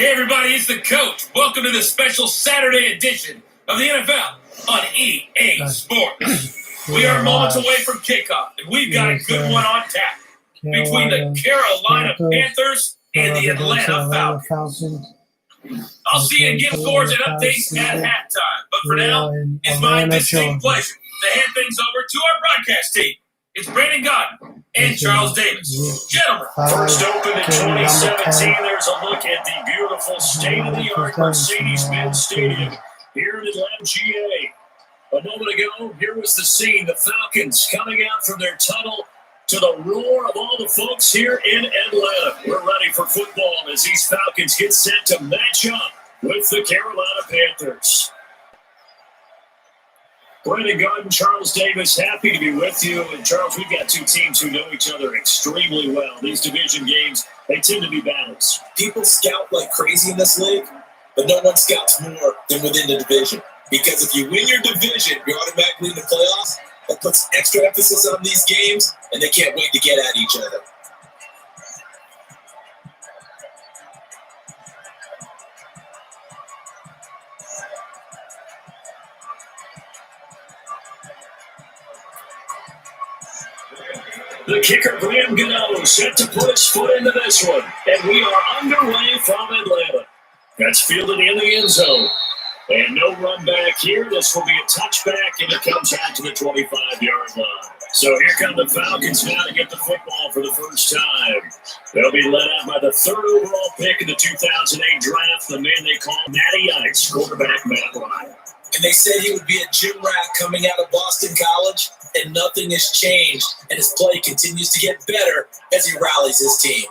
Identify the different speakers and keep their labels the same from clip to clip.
Speaker 1: Hey everybody, it's the coach. Welcome to the special Saturday edition of the NFL on EA Sports. We are moments away from kickoff, and we've got a good one on tap between the Carolina Panthers and the Atlanta Falcons. I'll see you and give scores and updates at halftime. But for now, it's my distinct pleasure to hand things over to our broadcast team. It's Brandon Godden and Charles Davis. Gentlemen.
Speaker 2: First opened in 2017, there's a look at the beautiful state-of-the-art Mercedes-Benz Stadium here in Atlanta, GA. A moment ago, here was the scene, the Falcons coming out from their tunnel to the roar of all the folks here in Atlanta. We're ready for football as these Falcons get set to match up with the Carolina Panthers. Brandon Godden, Charles Davis, happy to be with you. And Charles, we've got two teams who know each other extremely well. These division games, they tend to be battles.
Speaker 3: People scout like crazy in this league, but no one scouts more than within the division. Because if you win your division, you're automatically in the playoffs. That puts extra emphasis on these games, and they can't wait to get at each other.
Speaker 2: The kicker, Graham Gano, set to put his foot into this one. And we are underway from Atlanta. That's fielded in the end zone. And no run back here. This will be a touchback, and it comes out to the 25-yard line. So here come the Falcons now to get the football for the first time. They'll be led out by the third overall pick in the 2008 draft, the man they call Matty Ice, quarterback Matt Ryan.
Speaker 3: And they said he would be a gym rat coming out of Boston College, and nothing has changed, and his play continues to get better as he rallies his team.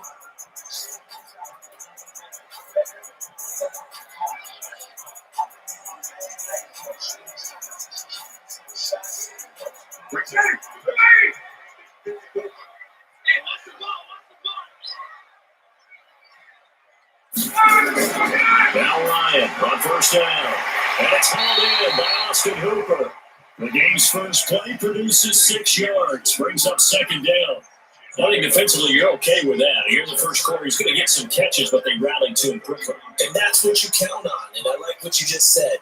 Speaker 2: Now Ryan on first down. And it's hauled in by Austin Hooper. The game's first play produces 6 yards, brings up second down. I think defensively you're okay with that. Here in the first quarter, he's going to get some catches, but they rallied to him quickly.
Speaker 3: And that's what you count on, and I like what you just said.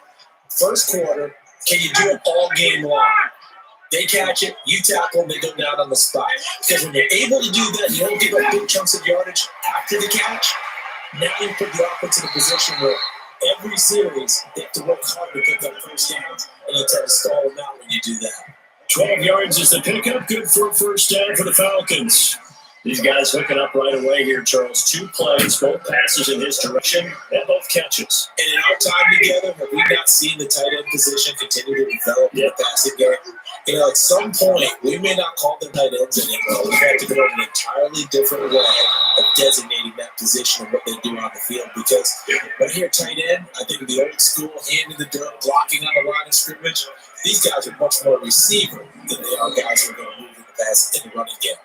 Speaker 3: First quarter, can you do it all game long? They catch it, you tackle them, they go down on the spot. Because when you're able to do that, you don't give up big chunks of yardage after the catch. Now you put the offense in a position where every series, they have to work hard to pick up first downs, and you try to stall them out when you do that.
Speaker 2: 12 yards is the pickup. Good for a first down for the Falcons. These guys hooking up right away here, Charles. 2 plays, both passes in his direction, and both catches.
Speaker 3: And in our time together, have we not seen the tight end position continue to develop in the passing game? You know, at some point, we may not call them tight ends anymore. We have to go an entirely different way of designating that position and what they do on the field. Because when I hear tight end, I think of the old school, hand in the dirt, blocking on the line of scrimmage. These guys are much more receiver than they are guys who are going to move in the pass in the running game.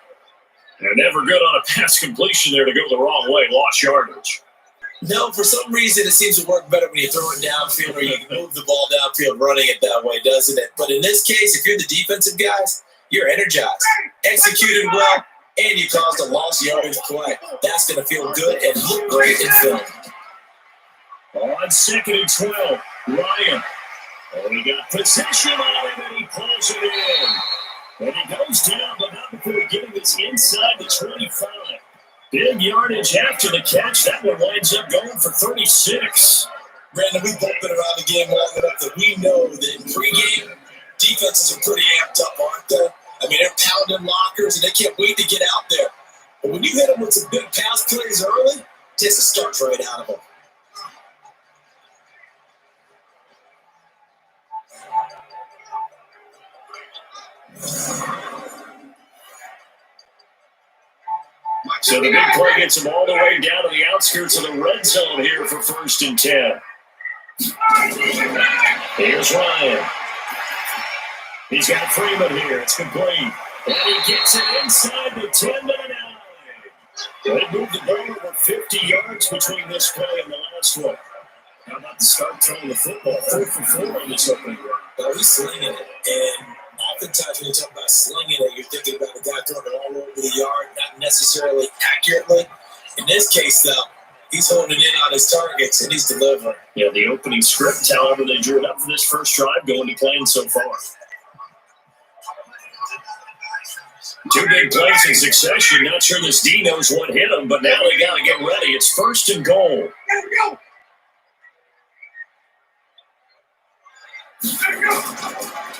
Speaker 2: They're never good on a pass completion there to go the wrong way, lost yardage.
Speaker 3: No, for some reason it seems to work better when you throw it downfield or you can move the ball downfield running it that way, doesn't it? But in this case, if you're the defensive guys, you're energized, executed well, and you caused a lost yardage play. That's going to feel good and look great in film.
Speaker 2: On 2nd and 12, Ryan. Oh, he got possession on him, and he pulls it in. And he goes down, but not before getting this inside the 25. Big yardage after the catch. That one winds up going for 36.
Speaker 3: Brandon, we've both been around the game long enough that we know that in pregame, defenses are pretty amped up, aren't they? I mean, they're pounding lockers, and they can't wait to get out there. But when you hit them with some big pass plays early, it takes the starch right out of them.
Speaker 2: So the big play gets him all the way down to the outskirts of the red zone here for 1st and 10. Here's Ryan. He's got Freeman here. It's complete. And he gets it inside the 10 to the 9. They moved the ball over 50 yards between this play and the last one. How about the start throwing the football? 4 for 4 on this opening run.
Speaker 3: Well, he's slinging it. And oftentimes when you talk about slinging it, you're thinking about a guy throwing it all over the yard, not necessarily accurately. In this case, though, He's holding in on his targets, and he's delivering.
Speaker 2: Yeah, the opening script, however, they drew it up for this first drive going to plan so far. Two big plays in succession. Not sure this D knows what hit him, but now they got to get ready. It's 1st and goal.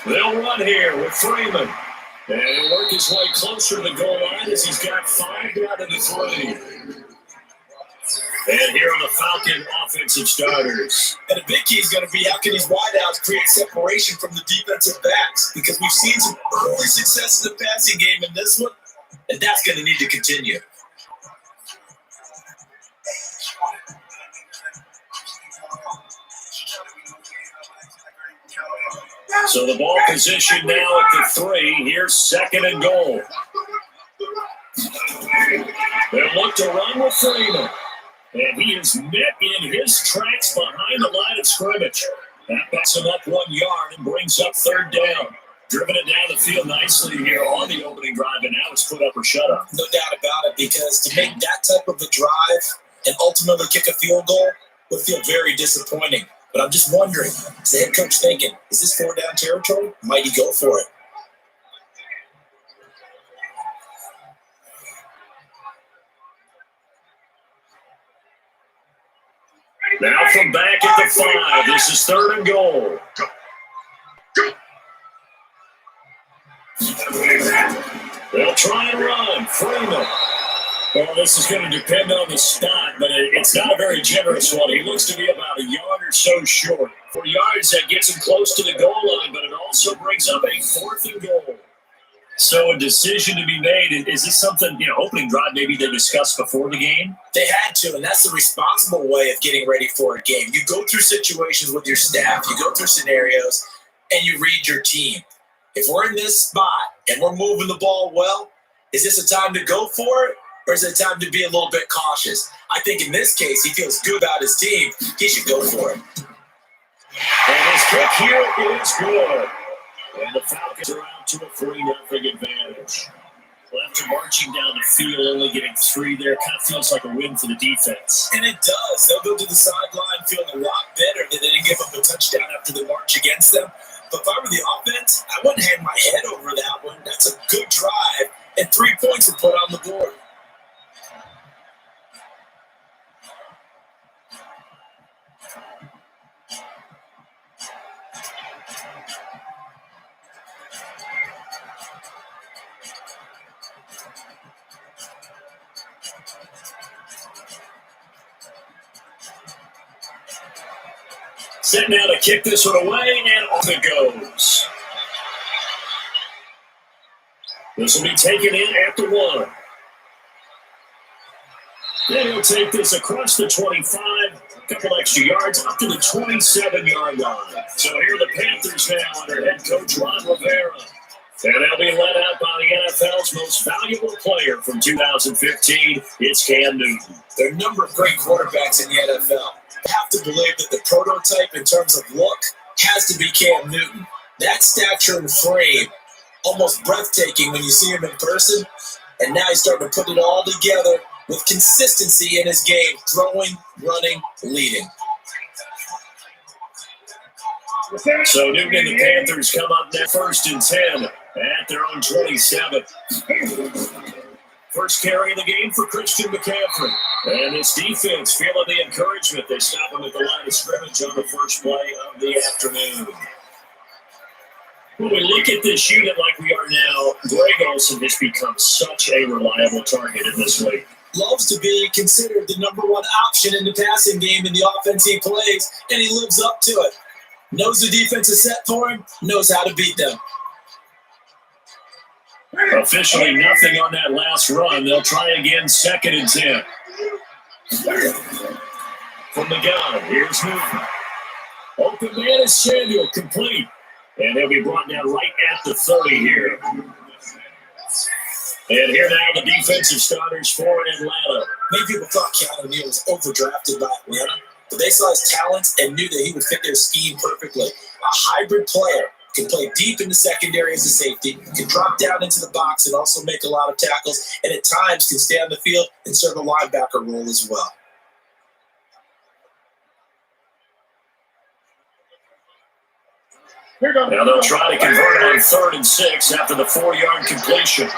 Speaker 2: They'll run here with Freeman. And he'll work his way closer to the goal line as he's got 5 down to the 3. And here are the Falcon offensive starters.
Speaker 3: And the big key is going to be how can these wideouts create separation from the defensive backs? Because we've seen some early success in the passing game in this one, and that's going to need to continue.
Speaker 2: So the ball position now at the 3. Here's 2nd and goal. They'll look to run with Freeman. And he is met in his tracks behind the line of scrimmage. That backs him up 1 yard and brings up 3rd down. Driven it down the field nicely here on the opening drive, and now it's put up or shut up.
Speaker 3: No doubt about it, because to make that type of a drive and ultimately kick a field goal would feel very disappointing. But I'm just wondering, is the head coach thinking, is this 4-down territory? Might he go for it?
Speaker 2: Now from back at the 5, this is 3rd and goal. They'll try and run. Freeman. Well, this is going to depend on the spot, but it's not a very generous one. He looks to be about a yard or so short. 4 yards, that gets him close to the goal line, but it also brings up a 4th and goal. So a decision to be made. Is this something, opening drive maybe they discussed before the game?
Speaker 3: They had to, and that's the responsible way of getting ready for a game. You go through situations with your staff, you go through scenarios, and you read your team. If we're in this spot and we're moving the ball well, is this a time to go for it, or is it time to be a little bit cautious? I think in this case, he feels good about his team. He should go for it.
Speaker 2: And his kick here is good. And the Falcons are out to a 3-0 advantage. After marching down the field, only getting 3 there, kind of feels like a win for the defense.
Speaker 3: And it does. They'll go to the sideline feeling a lot better that they didn't give up a touchdown after the march against them. But if I were the offense, I wouldn't hang my head over that one. That's a good drive, and 3 points were put on the board.
Speaker 2: Set now to kick this one away, and off it goes. This will be taken in at the 1. Then he'll take this across the 25, a couple extra yards, up to the 27-yard line. So here are the Panthers now under head coach Ron Rivera. And they'll be led out by the NFL's most valuable player from 2015. It's Cam Newton.
Speaker 3: There are a number of great quarterbacks in the NFL. I have to believe that the prototype in terms of look has to be Cam Newton. That stature and frame, almost breathtaking when you see him in person. And now he's starting to put it all together with consistency in his game, throwing, running, leading.
Speaker 2: So Newton and the Panthers come up now 1st and 10 at their own 27. First carry of the game for Christian McCaffrey. And this defense feeling the encouragement. They stop him at the line of scrimmage on the first play of the afternoon. When we look at this unit like we are now, Greg Olsen has become such a reliable target in this league.
Speaker 3: Loves to be considered the number 1 option in the passing game in the offense he plays, and he lives up to it. Knows the defense is set for him, knows how to beat them.
Speaker 2: Officially nothing on that last run. They'll try again 2nd and 10. From the gun, here's Newton. Open man is Samuel, complete. And they'll be brought down right at the 30 here. And here now the defensive starters for Atlanta.
Speaker 3: Many people thought Keanu Neal was overdrafted by Atlanta, but they saw his talents and knew that he would fit their scheme perfectly. A hybrid player, can play deep in the secondary as a safety, can drop down into the box and also make a lot of tackles, and at times can stay on the field and serve a linebacker role as well.
Speaker 2: Now they'll try to convert on 3rd and 6 after the 4-yard completion.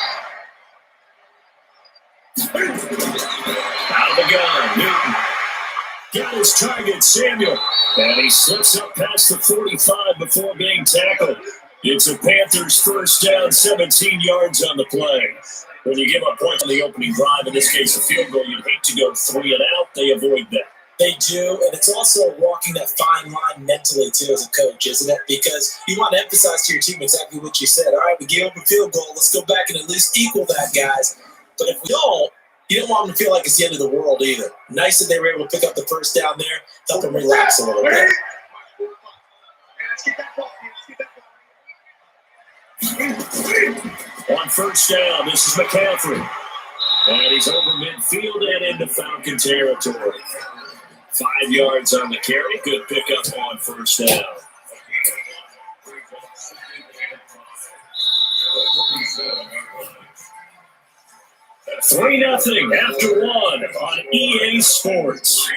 Speaker 2: Out of the gun, Newton. Got his target, Samuel. And he slips up past the 45 before being tackled. It's a Panthers first down, 17 yards on the play. When you give up points on the opening drive, in this case a field goal, you'd hate to go 3 and out. They avoid that.
Speaker 3: They do, and it's also walking that fine line mentally, too, as a coach, isn't it? Because you want to emphasize to your team exactly what you said. All right, we gave up a field goal. Let's go back and at least equal that, guys. But if we don't, you don't want them to feel like it's the end of the world either. Nice that they were able to pick up the first down there, help them relax a little bit.
Speaker 2: On first down, this is McCaffrey. And he's over midfield and into Falcon territory. 5 yards on the carry. Good pickup on first down. Three 0 after 1 on EA Sports.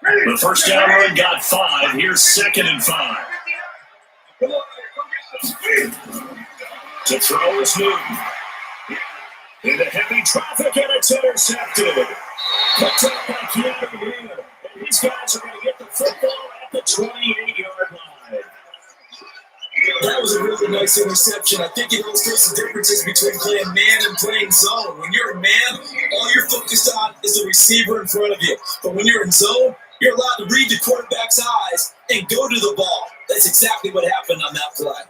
Speaker 2: The first down run got 5. Here's 2nd and 5. To throw is Newton. Into heavy traffic, and it's intercepted. Cuts out by Keanu Hill. And these guys are going to get the football at the 28-yard line.
Speaker 3: That was a really nice interception. I think it illustrates the differences between playing man and playing zone. When you're a man, all you're focused on is the receiver in front of you. But when you're in zone, you're allowed to read the quarterback's eyes and go to the ball. That's exactly what happened on that play.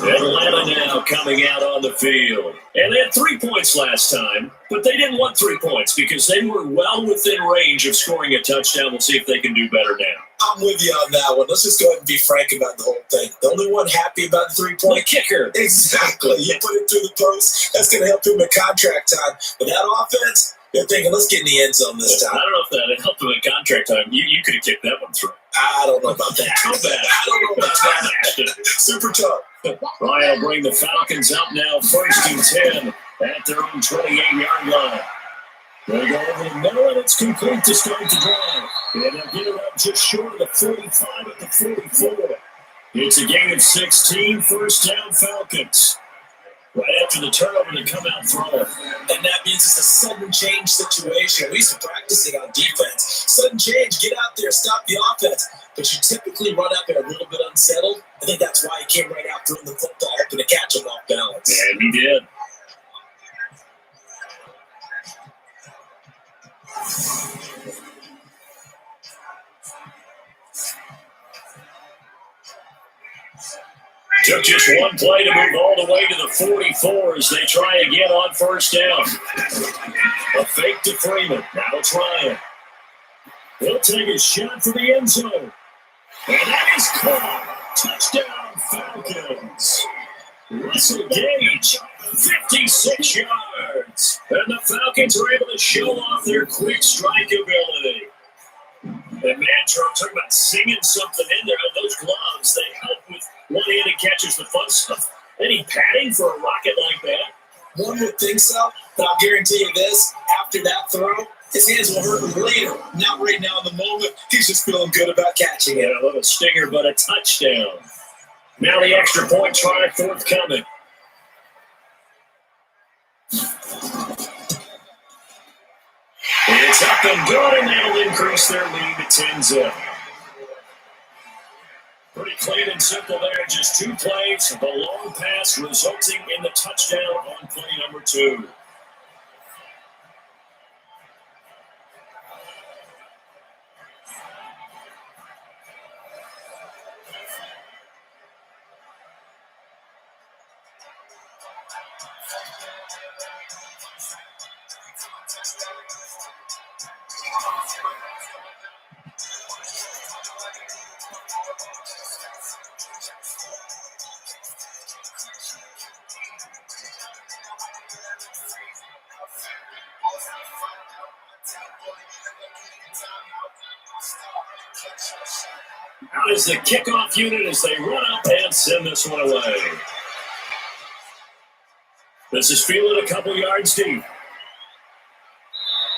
Speaker 2: Atlanta now coming out on the field. And they had 3 points last time, but they didn't want 3 points because they were well within range of scoring a touchdown. We'll see if they can do better now.
Speaker 3: I'm with you on that one. Let's just go ahead and be frank about the whole thing. The only one happy about the 3-point
Speaker 2: kicker.
Speaker 3: Exactly. You put it through the post. That's going to help him in contract time. But that offense, they're thinking, let's get in the end zone this time.
Speaker 2: I don't know if that helped him in contract time. You could have kicked that one through.
Speaker 3: I don't know about that.
Speaker 2: How bad?
Speaker 3: I don't know about that. Super tough.
Speaker 2: Ryan will bring the Falcons up now, 1st and 10 at their own 28-yard line. They go over the middle, and it's complete to start the drive. And they'll get it up just short of the 45 at the 44. It's a gain of 16, first down Falcons. Right after the turnover, they come out throwing.
Speaker 3: And that means it's a sudden change situation. We used to practice it on defense. Sudden change, get out there, stop the offense. But you typically run out there a little bit unsettled. I think that's why he came right out throwing the football, hoping to catch him off balance.
Speaker 2: And he did. Took just one play to move all the way to the 44 as they try again on first down. A fake to Freeman. Now it's Ryan. He'll take a shot for the end zone. And that is caught. Touchdown Falcons. Russell Gage, 56 yards. And the Falcons are able to show off their quick strike ability. And man, Charles, talking about singing something in there. Those gloves, they help with one-handed catches, the fun stuff. Any padding for a rocket like that?
Speaker 3: One would think so, but I'll guarantee you this. After that throw, his hands will hurt him later. Not right now in the moment. He's just feeling good about catching it.
Speaker 2: A little stinger, but a touchdown. Now the extra point try forthcoming. It's up and good, and that'll increase their lead to 10-0. Pretty clean and simple there. Just 2 plays. The long pass resulting in the touchdown on play number 2. Out is the kickoff unit as they run up and send this one away. This is fielded a couple yards deep.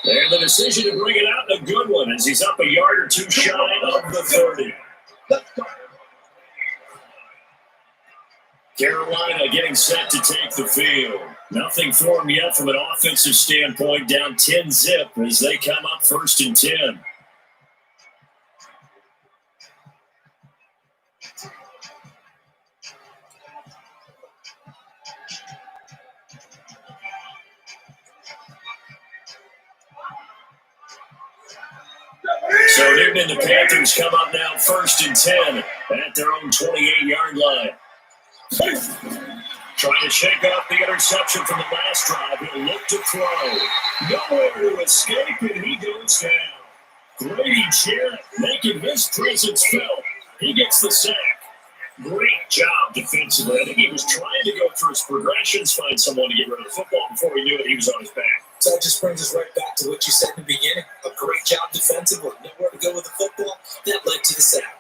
Speaker 2: And the decision to bring it out, a good one, as he's up a yard or two shy of the 30. Carolina getting set to take the field. Nothing for them yet from an offensive standpoint, down 10-zip as they come up 1st and 10. So Newton and the Panthers come up now 1st and 10 at their own 28-yard line. Trying to shake off the interception from the last drive. He'll look to throw. Nowhere to escape, and he goes down. Grady Jarrett making his presence felt. He gets the sack. Great job defensively. I think he was trying to go through his progressions, find someone to get rid of the football. Before he knew it, he was on his back.
Speaker 3: So that just brings us right back to what you said in the beginning. A great job defensively. Nowhere to go with the football. That led to the sack.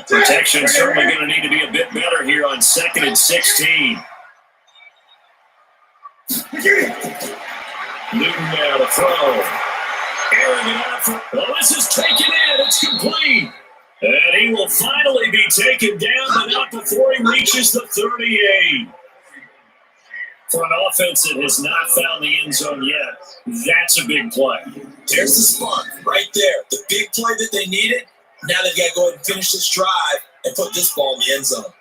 Speaker 2: Protection certainly going to need to be a bit better here on 2nd and 16. Newton now to throw. Airing it out for, well, this is taken in. It's complete. And he will finally be taken down, but not before he reaches the 38. For an offense that has not found the end zone yet, that's a big play.
Speaker 3: There's the spark right there. The big play that they needed. Now they've got to go ahead and finish this drive and put this ball in the end zone.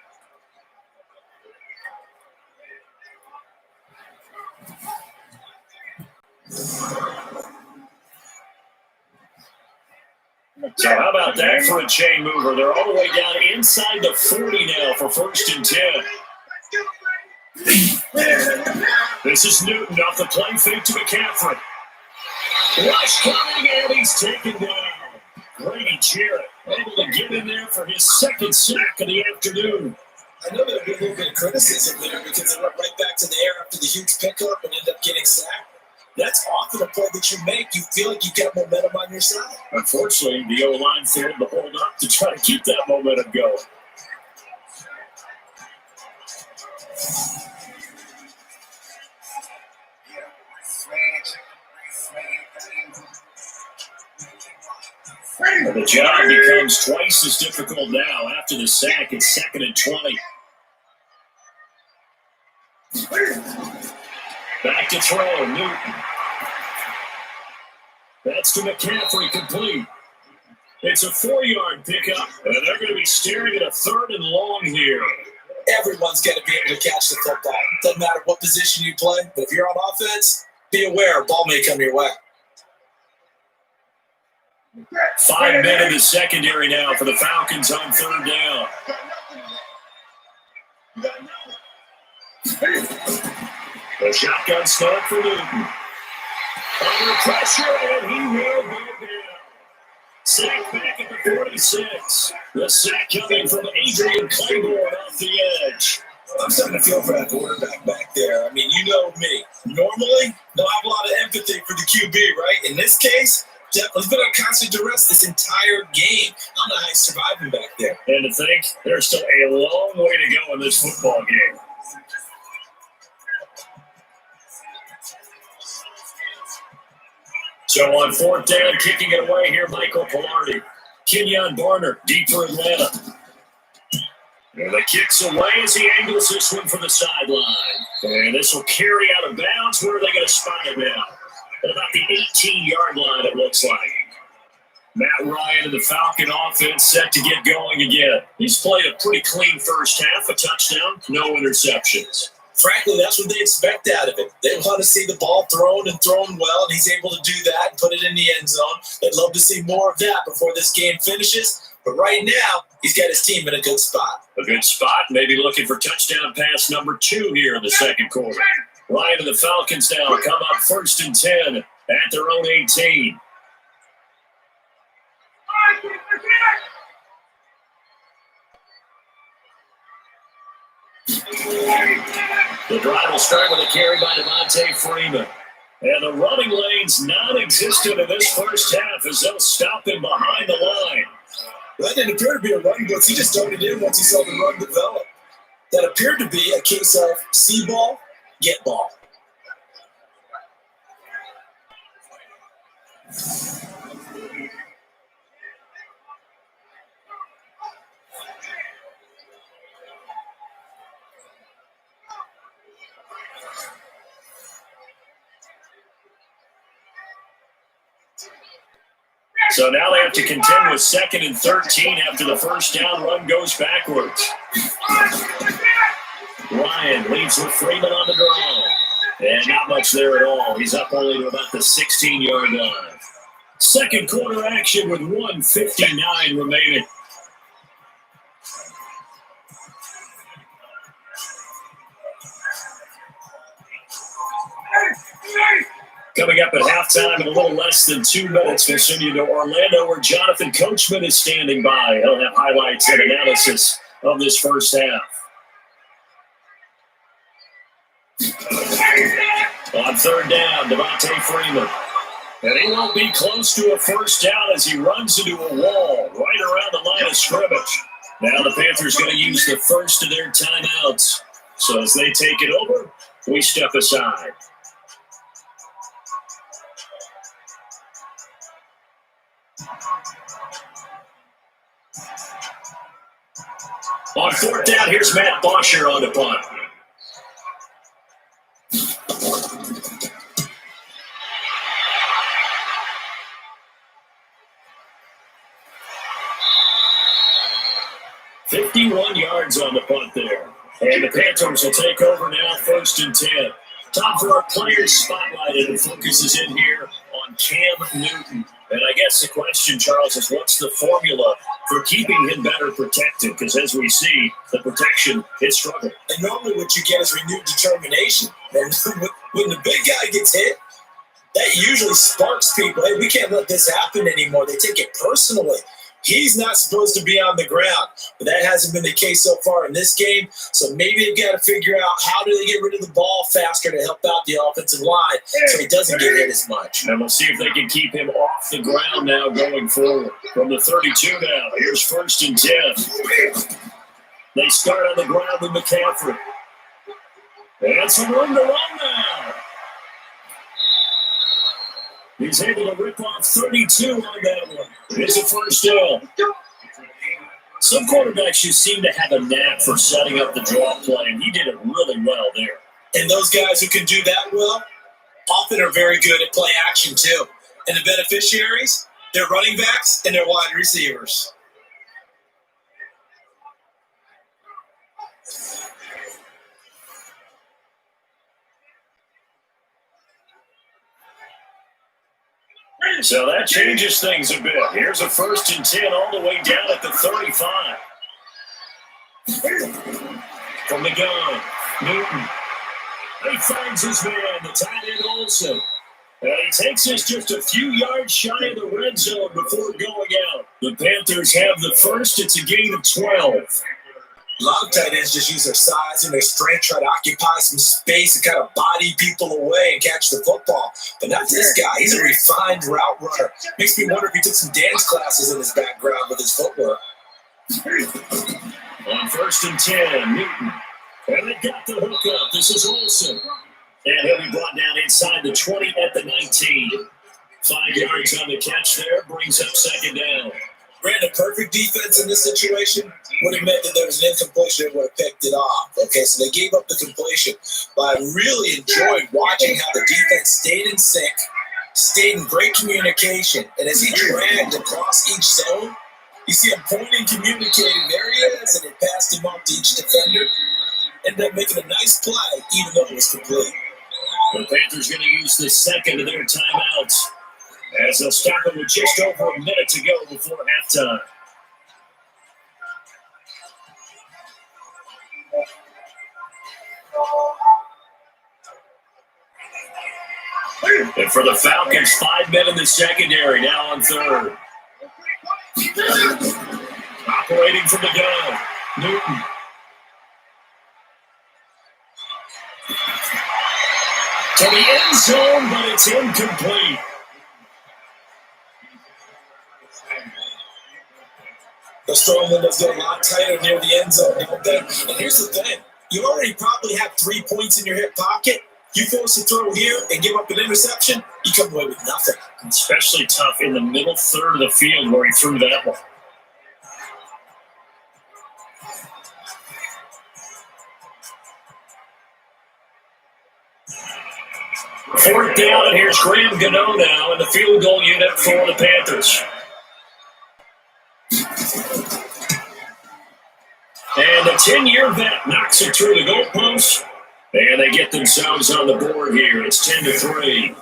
Speaker 2: So how about that for a chain mover? They're all the way down inside the 40 now for 1st and 10. This is Newton off the play fake to McCaffrey. Rush coming, and he's taken down. Grady Jarrett able to get in there for his 2nd sack of the afternoon.
Speaker 3: I know there'll be a little bit of criticism there because they went right back to the air after the huge pickup and ended up getting sacked. That's often a play that you make. You feel like you've got momentum on your side.
Speaker 2: Unfortunately, the O-line failed to hold up to try to keep that momentum going. The job becomes twice as difficult now after the sack. It's 2nd and 20. Back to throw, Newton. That's to McCaffrey, complete. It's a 4-yard pickup, and they're going to be staring at a 3rd and long here.
Speaker 3: Everyone's got to be able to catch the football. Doesn't matter what position you play, but if you're on offense, be aware a ball may come your way.
Speaker 2: 5 men in the secondary now for the Falcons on 3rd down. The shotgun start for Newton. Under pressure, and he will go down. Sack back at the 46. The sack coming from Adrian Claiborne off the edge.
Speaker 3: I'm starting to feel for that quarterback back there. I mean, you know me. Normally, don't have a lot of empathy for the QB, right? In this case, he's been on constant duress this entire game. I don't know how he's surviving back there.
Speaker 2: And to think, there's still a long way to go in this football game. So on 4th down, kicking it away here, Michael Pilardi. Kenyon Barner, deep for Atlanta. And the kick's away as he angles this one for the sideline. And this will carry out of bounds. Where are they going to spot it now? At about the 18-yard line, it looks like. Matt Ryan and the Falcon offense set to get going again. He's played a pretty clean first half, a touchdown, no interceptions.
Speaker 3: Frankly, that's what they expect out of it. They want to see the ball thrown and thrown well, and he's able to do that and put it in the end zone. They'd love to see more of that before this game finishes. But right now, he's got his team in a good spot.
Speaker 2: A good spot, maybe looking for touchdown pass number 2 here in the second quarter. Ryan and the Falcons now come up 1st and 10 at their own 18. The drive will start with a carry by Devontae Freeman. And the running lane's non-existent in this first half as they'll stop him behind the line.
Speaker 3: That didn't appear to be a run blitz. He just darted in once he saw the run develop. That appeared to be a case of see ball, get ball.
Speaker 2: So now they have to contend with 2nd and 13 after the first down run goes backwards. Ryan leads with Freeman on the draw. And not much there at all. He's up only to about the 16-yard line. Second quarter action with 1:59 remaining. Coming up at halftime in a little less than 2 minutes, we'll send you to Orlando where Jonathan Coachman is standing by. He'll have highlights and analysis of this first half. On third down, Devontae Freeman. And he won't be close to a first down as he runs into a wall right around the line of scrimmage. Now the Panthers going to use the first of their timeouts. So as they take it over, we step aside. On fourth down, here's Matt Bosher on the punt. "51 yards on the punt there. And the Panthers will take over now, 1st and 10. Time for our players spotlighted, and focus is in here on Cam Newton. And I guess the question, Charles, is what's the formula for keeping him better protected? Because as we see, the protection is struggling.
Speaker 3: And normally what you get is renewed determination. And when the big guy gets hit, that usually sparks people. Hey, we can't let this happen anymore. They take it personally. He's not supposed to be on the ground, but that hasn't been the case so far in this game. So maybe they've got to figure out how do they get rid of the ball faster to help out the offensive line so he doesn't get hit as much.
Speaker 2: And we'll see if they can keep him off the ground now going forward. From the 32 now, here's 1st and 10. They start on the ground with McCaffrey. And some room to run now. He's able to rip off 32 on that one. It's a first down. Some quarterbacks just seem to have a knack for setting up the draw play, and he did it really well there.
Speaker 3: And those guys who can do that well often are very good at play action too. And the beneficiaries, they're running backs and they're wide receivers.
Speaker 2: So that changes things a bit. Here's a 1st and 10 all the way down at the 35. From the gun, Newton. He finds his man, the tight end Olsen. And he takes us just a few yards shy of the red zone before going out. The Panthers have the first. It's a gain of 12.
Speaker 3: A lot of tight ends just use their size and their strength, try to occupy some space and kind of body people away and catch the football. But not this guy. He's a refined route runner. Makes me wonder if he took some dance classes in his background with his footwork.
Speaker 2: On 1st and 10, Newton. And they got the hook up. This is Olsen. And he'll be brought down inside the 20 at the 19. 5 yards on the catch there. Brings up 2nd down.
Speaker 3: Brandon, perfect defense in this situation would have meant that there was an incompletion that would have picked it off. Okay, so they gave up the completion. But I really enjoyed watching how the defense stayed in sync, stayed in great communication. And as he dragged across each zone, you see him pointing, communicating. There he is, and it passed him off to each defender. Ended up making a nice play, even though it was complete.
Speaker 2: The Panthers going to use the second of their timeouts as they'll stop it with just over a minute to go before halftime. And for the Falcons, 5 men in the secondary, now on third. Operating from the gun, Newton. To the end zone, but it's incomplete.
Speaker 3: The throwing windows get a lot tighter near the end zone, don't they? And here's the thing. You already probably have 3 points in your hip pocket. You force a throw here and give up an interception, you come away with nothing.
Speaker 2: Especially tough in the middle third of the field where he threw that one. Fourth down, and here's Graham Gano now in the field goal unit for the Panthers. And the 10-year vet knocks it through the goalpost, and they get themselves on the board here. It's 10-3.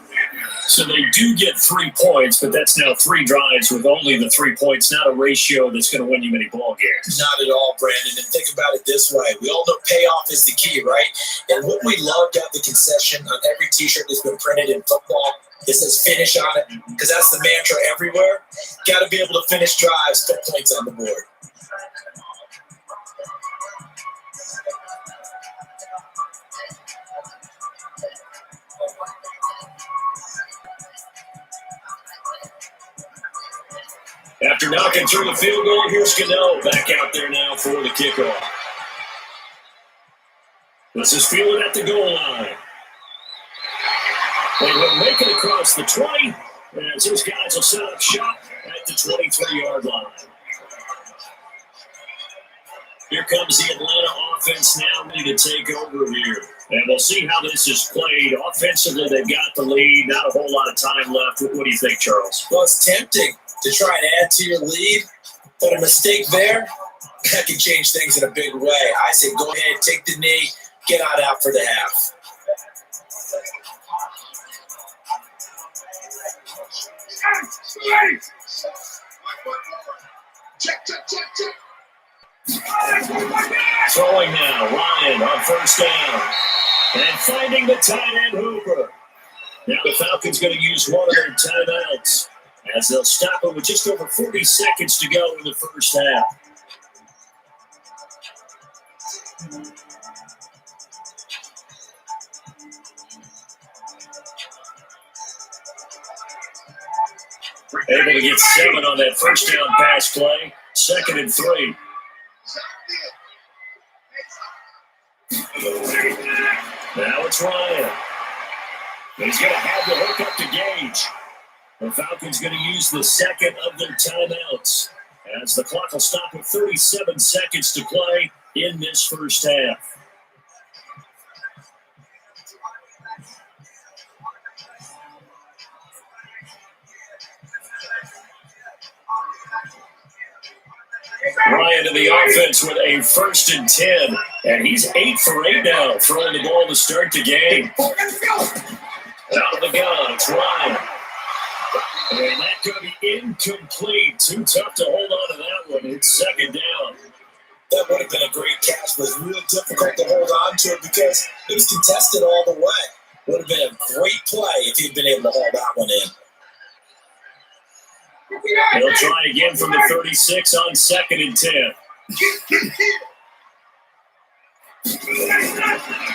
Speaker 2: So they do get 3 points, but that's now 3 drives with only the 3 points, not a ratio that's going to win you many ball games.
Speaker 3: Not at all, Brandon. And think about it this way. We all know payoff is the key, right? And what we loved at the concession on every T-shirt that's been printed in football, it says finish on it, because that's the mantra everywhere. Got to be able to finish drives, put points on the board.
Speaker 2: After knocking through the field goal, here's Gano back out there now for the kickoff. This is fielded at the goal line. They will make it across the 20, as those guys will set up shop at the 23-yard line. Here comes the Atlanta offense now ready to take over here. And we'll see how this is played. Offensively, they've got the lead. Not a whole lot of time left. What do you think, Charles?
Speaker 3: Well, it's tempting to try and add to your lead, but a mistake there, that can change things in a big way. I say go ahead, take the knee, get on out for the half.
Speaker 2: Throwing now, Ryan on first down. And finding the tight end Hooper. Now the Falcons going to use one of their timeouts, as they'll stop it with just over 40 seconds to go in the first half. Able to get 7 on that first down pass play. 2nd and 3. Now it's Ryan. He's going to have the hook up to Gage. The Falcons going to use the second of their timeouts, as the clock will stop with 37 seconds to play in this first half. Ryan to the offense with a 1st and 10, and he's 8 for 8 now, throwing the ball to start the game. Out of the gun, it's Ryan. And that's going to be incomplete. Too tough to hold on to that one. It's 2nd down.
Speaker 3: That would have been a great catch, but it was real difficult to hold on to it because it was contested all the way. Would have been a great play if he'd been able to hold that one in.
Speaker 2: He'll try again from the 36 on 2nd and 10.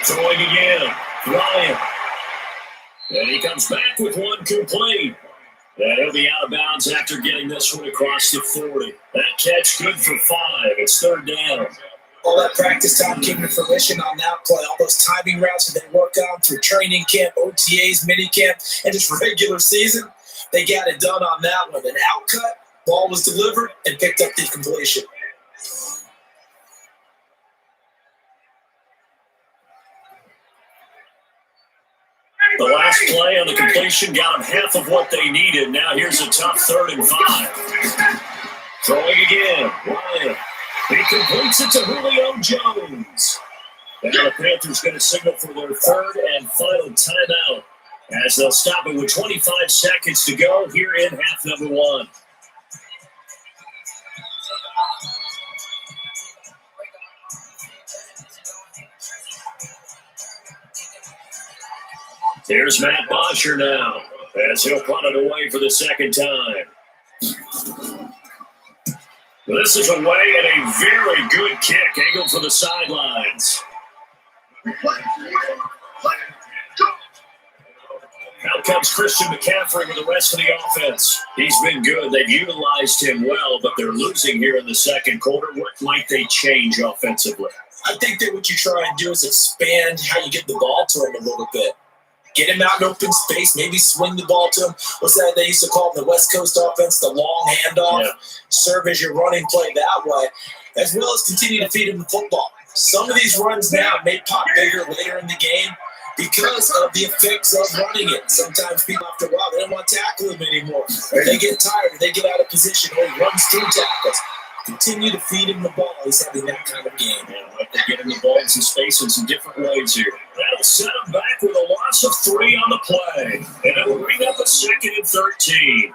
Speaker 2: Throwing again, Ryan. And he comes back with one complete. And he'll be out of bounds after getting this one across the 40. That catch good for 5. It's 3rd down.
Speaker 3: All that practice time came to fruition on that play. All those timing routes that they work on through training camp, OTAs, mini camp, and just regular season. They got it done on that one. An outcut, ball was delivered, and picked up the completion.
Speaker 2: The last play on the completion got them half of what they needed. Now here's a tough 3rd and 5. Throwing again, Ryan. He completes it to Julio Jones. And the Panthers going to signal for their 3rd and final timeout, as they'll stop it with 25 seconds to go here in half number 1. Here's Matt Bosher now as he'll punt it away for the second time. This is away and a very good kick angled for the sidelines. Out comes Christian McCaffrey with the rest of the offense. He's been good. They've utilized him well, but they're losing here in the second quarter. What might they change offensively?
Speaker 3: I think that what you try and do is expand how you get the ball to him a little bit. Get him out in open space, maybe swing the ball to him. What's that they used to call the West Coast offense, the long handoff? Yeah. Serve as your running play that way, as well as continue to feed him the football. Some of these runs now may pop bigger later in the game because of the effects of running it. Sometimes people, after a while, they don't want to tackle him anymore. Or they get tired, or they get out of position, or he runs through tackles. Continue to feed him the ball. He's having that kind of game.
Speaker 2: Yeah, they're getting the ball in some space in some different ways here. That'll set him back with a loss of 3 on the play. And it'll bring up a 2nd and 13.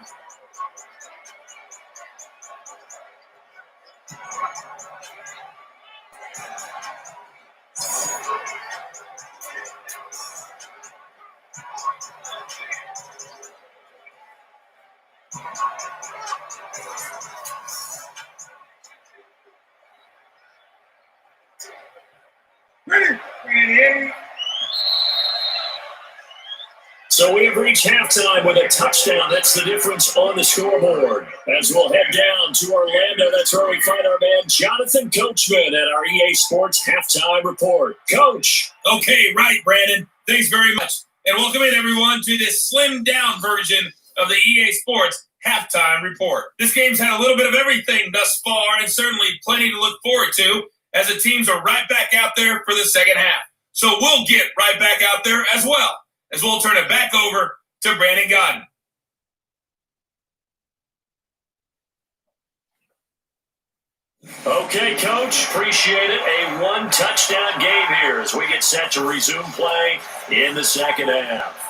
Speaker 2: So we have reached halftime with a touchdown. That's the difference on the scoreboard. As we'll head down to Orlando, that's where we find our man Jonathan Coachman at our EA Sports Halftime Report. Coach.
Speaker 1: Okay, right, Brandon. Thanks very much. And welcome in, everyone, to this slimmed-down version of the EA Sports Halftime Report. This game's had a little bit of everything thus far, and certainly plenty to look forward to, as the teams are right back out there for the second half. So we'll get right back out there as well, as we'll turn it back over to Brandon Godden.
Speaker 2: Okay, Coach, appreciate it. A 1-touchdown game here as we get set to resume play in the second half.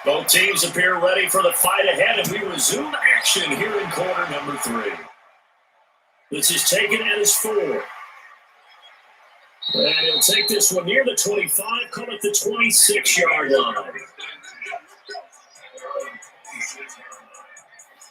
Speaker 2: Both teams appear ready for the fight ahead, and we resume action here in quarter number 3. This is taken at his 4. And he'll take this one near the 25, call it the 26-yard line.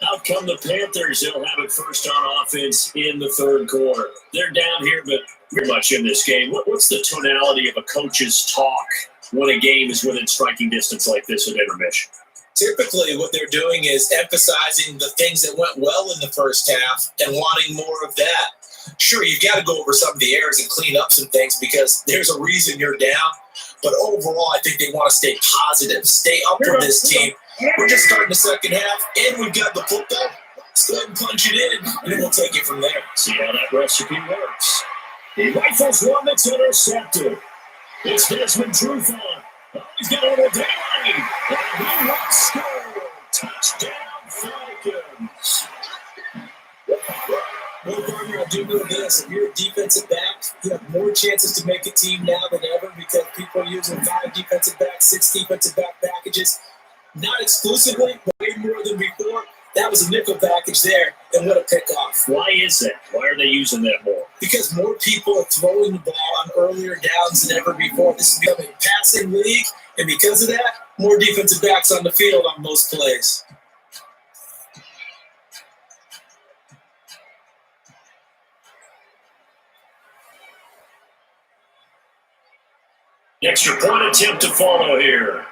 Speaker 2: Out come the Panthers. They'll have it first on offense in the third quarter. They're down here, but very much in this game. What's the tonality of a coach's talk when a game is within striking distance like this at intermission?
Speaker 3: Typically, what they're doing is emphasizing the things that went well in the first half and wanting more of that. Sure, you've got to go over some of the errors and clean up some things because there's a reason you're down. But overall, I think they want to stay positive, stay up for this team. We're just starting the second half, and we've got the football. Let's go ahead and punch it in, and then we'll take it from there.
Speaker 2: See how that recipe works. He rifles one that's intercepted. It's Desmond Trufant. Oh, he's got a little daylight. And he will score. Touchdown, Falcons.
Speaker 3: Well, Gardner, I do know this. If you're a defensive back, you have more chances to make a team now than ever because people are using 5 defensive backs, 6 defensive back packages. Not exclusively, but way more than before. That was a nickel package there, and what a pickoff.
Speaker 2: Why is that? Why are they using that more?
Speaker 3: Because more people are throwing the ball on earlier downs than ever before. This is becoming a passing league, and because of that, more defensive backs on the field on most plays.
Speaker 2: Extra point attempt to follow here.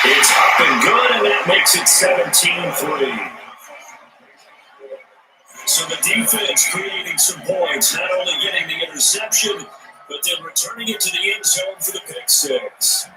Speaker 2: It's up and good, and that makes it 17-3. So the defense creating some points, not only getting the interception, but then returning it to the end zone for the pick six.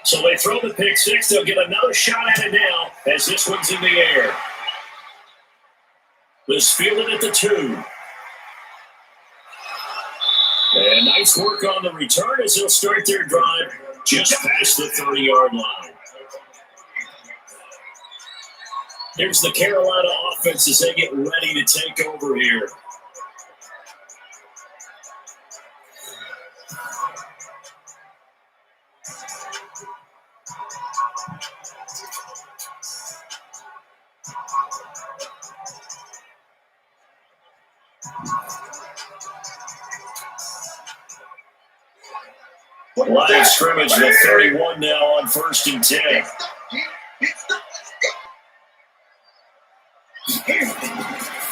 Speaker 2: So they throw the pick six. They'll get another shot at it now as this one's in the air. This fielded at the 2. And nice work on the return as they'll start their drive just past the 30-yard line. Here's the Carolina offense as they get ready to take over here. Line scrimmage with 31 now on 1st and 10.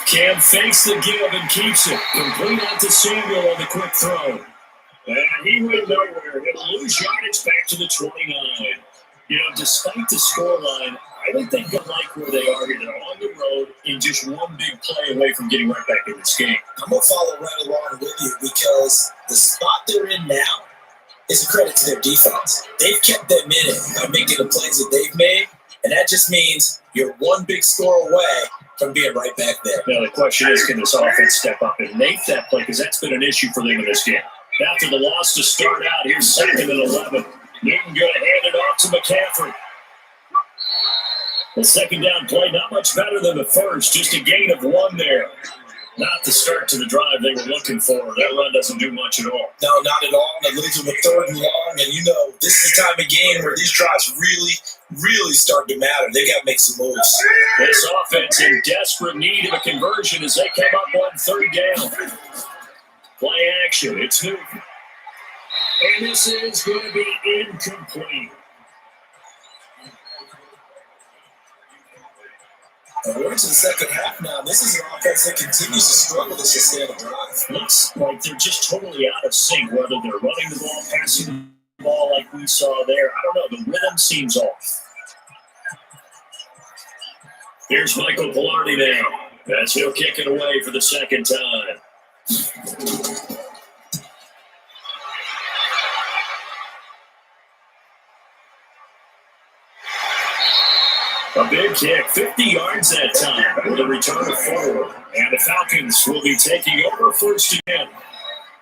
Speaker 2: Cam fakes the give and keeps it. Complete out to Samuel on the quick throw. And he went nowhere. He'll lose yardage back to the 29. You know, despite the scoreline, I don't think they like where they are here. They're on the road and just one big play away from getting right back in this game.
Speaker 3: I'm going to follow right along with you because the spot they're in now is a credit to their defense. They've kept them in it by making the plays that they've made, and that just means you're one big score away from being right back there.
Speaker 2: Now, the question is, can this offense step up and make that play? Because that's been an issue for them in this game. After the loss to start out, here's 2nd and 11. Newton going to hand it off to McCaffrey. The second down play, not much better than the first, just a gain of 1 there. Not the start to the drive they were looking for. That run doesn't do much at all.
Speaker 3: No, not at all. And it leaves them with 3rd and long. And you know, this is the time of game where these drives really start to matter. They got to make some moves.
Speaker 2: This offense in desperate need of a conversion as they come up on 3rd down. Play action. It's Newton. And this is going to be incomplete.
Speaker 3: And we're into the second half now. This is an offense that continues to struggle to sustain a drive.
Speaker 2: Looks like they're just totally out of sync, whether they're running the ball, passing the ball like we saw there. I don't know. The rhythm seems off. Here's Michael Pilardi now as he'll kick it away for the second time. A big kick, 50 yards that time with a return of 4. And the Falcons will be taking over 1st and 10.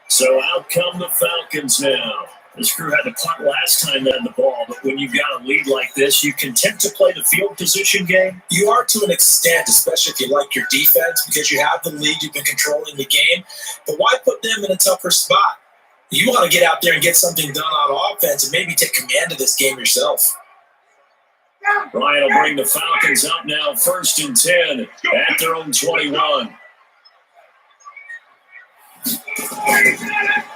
Speaker 2: So out come the Falcons now. This crew had to punt last time they had the ball, but when you've got a lead like this, you content to play the field position game?
Speaker 3: You are to an extent, especially if you like your defense, because you have the lead, you've been controlling the game. But why put them in a tougher spot? You want to get out there and get something done on offense and maybe take command of this game yourself.
Speaker 2: Ryan will bring the Falcons up now, 1st and 10 at their own 21.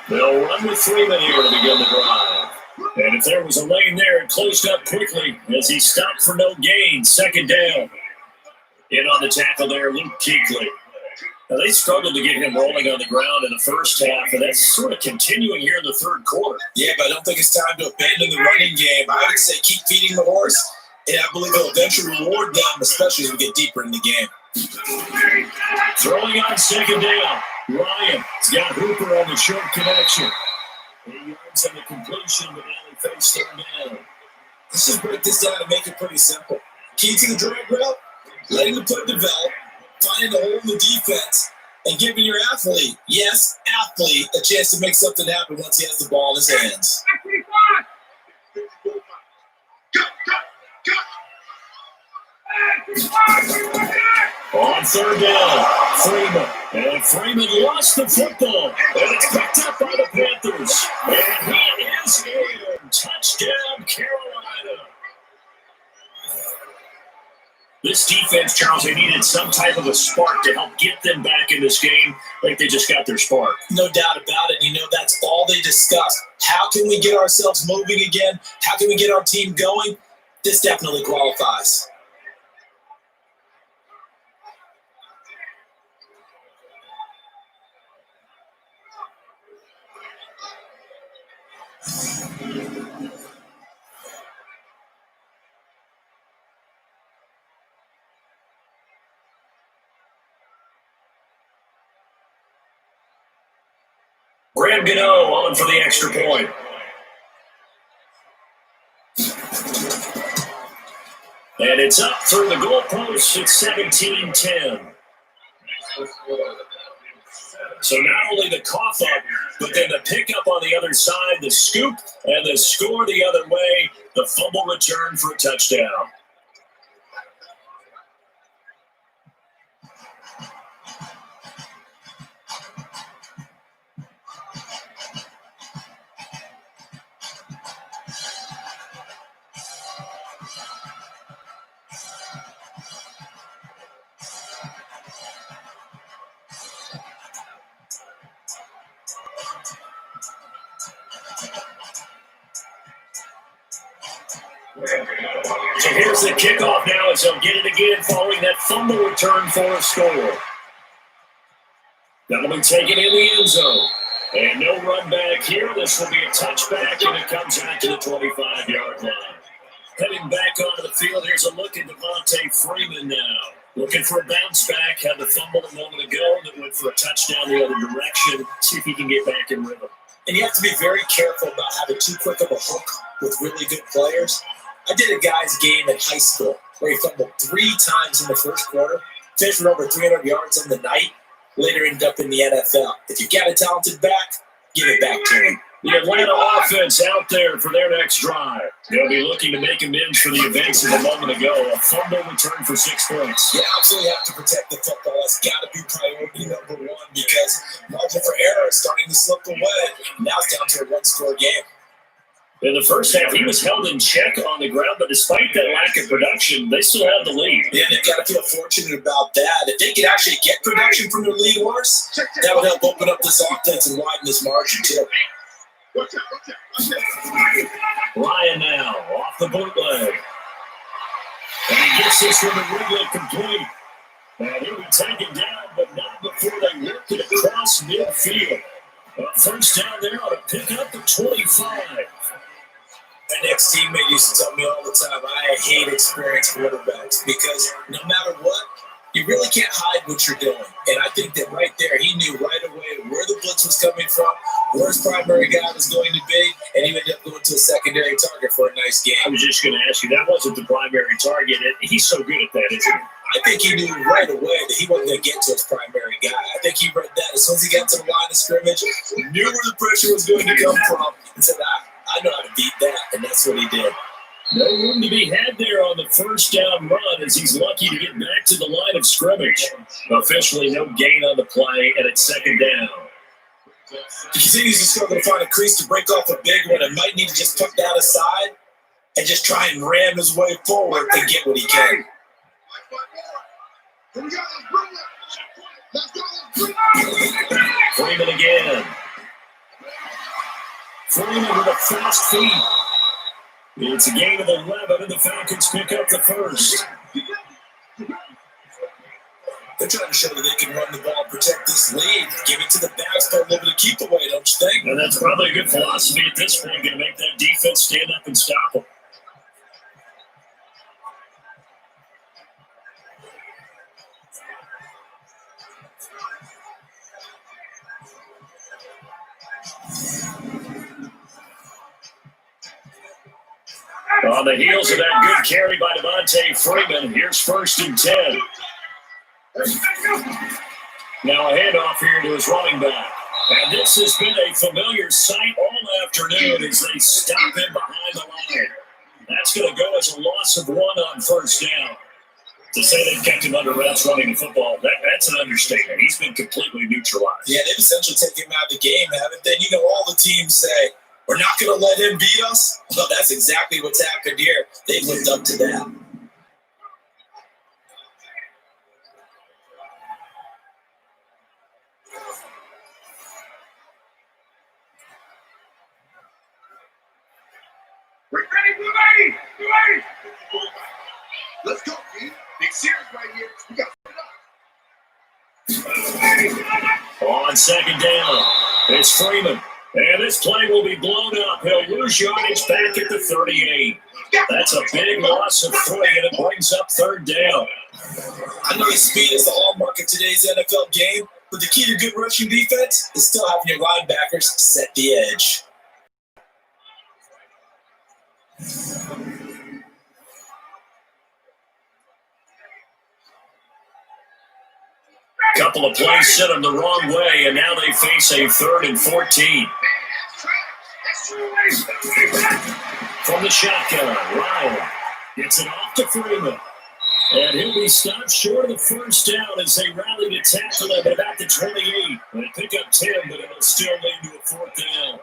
Speaker 2: They'll run with Freeman here to begin the drive. And if there was a lane there, it closed up quickly as he stopped for no gain. 2nd down. In on the tackle there, Luke Kuechly. Now, they struggled to get him rolling on the ground in the first half, and that's sort of continuing here in the 3rd quarter.
Speaker 3: Yeah, but I don't think it's time to abandon the running game. I would say keep feeding the horse. And I believe it'll eventually reward them, especially as we get deeper in the game.
Speaker 2: Throwing on 2nd down. Ryan's got Hooper on the short connection. 8 yards on the completion, but now they face 3rd down.
Speaker 3: Let's just break this down and make it pretty simple. Key to the drag route, letting the play develop, finding a hole in the defense, and giving your athlete, yes, athlete, a chance to make something happen once he has the ball in his hands.
Speaker 2: On 3rd down, Freeman. And Freeman lost the football. And it's picked up by the Panthers. And he is in. Touchdown, Carolina. This defense, Charles, they needed some type of a spark to help get them back in this game. Like they just got their spark.
Speaker 3: No doubt about it. You know, that's all they discussed. How can we get ourselves moving again? How can we get our team going? This definitely qualifies.
Speaker 2: Graham Gano on for the extra point. And it's up through the goalpost at 17-10. So not only the cough up, but then the pickup on the other side, the scoop, and the score the other way, the fumble return for a touchdown. So here's the kickoff now as they'll get it again following that fumble return for a score. That'll be taken in the end zone. And no run back here. This will be a touchback, and it comes out to the 25-yard line. Heading back onto the field, here's a look at Devontae Freeman now. Looking for a bounce back. Had the fumble a moment ago that went for a touchdown the other direction. See if he can get back in rhythm.
Speaker 3: And you have to be very careful about having too quick of a hook with really good players. I did a guy's game in high school where he fumbled 3 times in the first quarter, finished with over 300 yards on the night, later ended up in the NFL. If you've got a talented back, give it back to him.
Speaker 2: The Atlanta offense out there for their next drive. They'll be looking to make amends for the events of a moment ago. A fumble return for 6 points.
Speaker 3: You absolutely have to protect the football. That's got to be priority number 1 because margin for error is starting to slip away. Now it's down to a 1-score game.
Speaker 2: In the first half, he was held in check on the ground, but despite that lack of production, they still have the lead.
Speaker 3: Yeah, they've got to feel fortunate about that. If they could actually get production from their lead horse, that would help open up this offense and widen this margin, too.
Speaker 2: Ryan now, off the bootleg. And he gets this one to Wrigley complete. And he'll be taken down, but not before they work it across midfield. First down there on a pickup of 25.
Speaker 3: My next teammate used to tell me all the time, I hate experienced quarterbacks because no matter what, you really can't hide what you're doing. And I think that right there, he knew right away where the blitz was coming from, where his primary guy was going to be, and he ended up going to a secondary target for a nice game.
Speaker 2: I was just going to ask you, that wasn't the primary target. He's so good at that, isn't he?
Speaker 3: I think he knew right away that he wasn't going to get to his primary guy. I think he read that as soon as he got to the line of scrimmage, he knew where the pressure was going to come from, and said, I know how to beat that, and that's what he did.
Speaker 2: No room to be had there on the first down run as he's lucky to get back to the line of scrimmage. Officially no gain on the play, and it's second down.
Speaker 3: He continues to struggle to find a crease to break off a big one and might need to just tuck that aside and just try and ram his way forward and get what he can.
Speaker 2: Freeman again. Freeman with a fast feet. It's a gain of 11, and the Falcons pick up the first.
Speaker 3: They're trying to show that they can run the ball, protect this lead, give it to the backs, but a little bit of keep away, don't you think?
Speaker 2: And that's probably a good philosophy at this point, going to make that defense stand up and stop them. On the heels of that good carry by Devontae Freeman, here's 1st and 10. Now a handoff here to his running back. And this has been a familiar sight all afternoon as they stop him behind the line. That's going to go as a loss of 1 on first down. To say they've kept him under wraps running the football, that's an understatement. He's been completely neutralized.
Speaker 3: Yeah, they've essentially taken him out of the game, haven't they? You know, all the teams say, we're not going to let him beat us. Well, that's exactly what's happened here. They've lived up to that.
Speaker 4: We're ready, we're ready. Let's go, Pete. Big series right here. We got to put it up.
Speaker 2: On second down, it's Freeman. And this play will be blown up. He'll lose yardage back at the 38. That's a big loss of 3, and it brings up 3rd down.
Speaker 3: I know his speed is the hallmark of today's NFL game, but the key to good rushing defense is still having your linebackers set the edge.
Speaker 2: Couple of plays set them the wrong way, and now they face a 3rd and 14. From the shotgun, Ryan gets it off to Freeman. And he'll be stopped short of the 1st down as they rally to tackle him at about the 28. They pick up 10, but it'll still lead to a 4th down.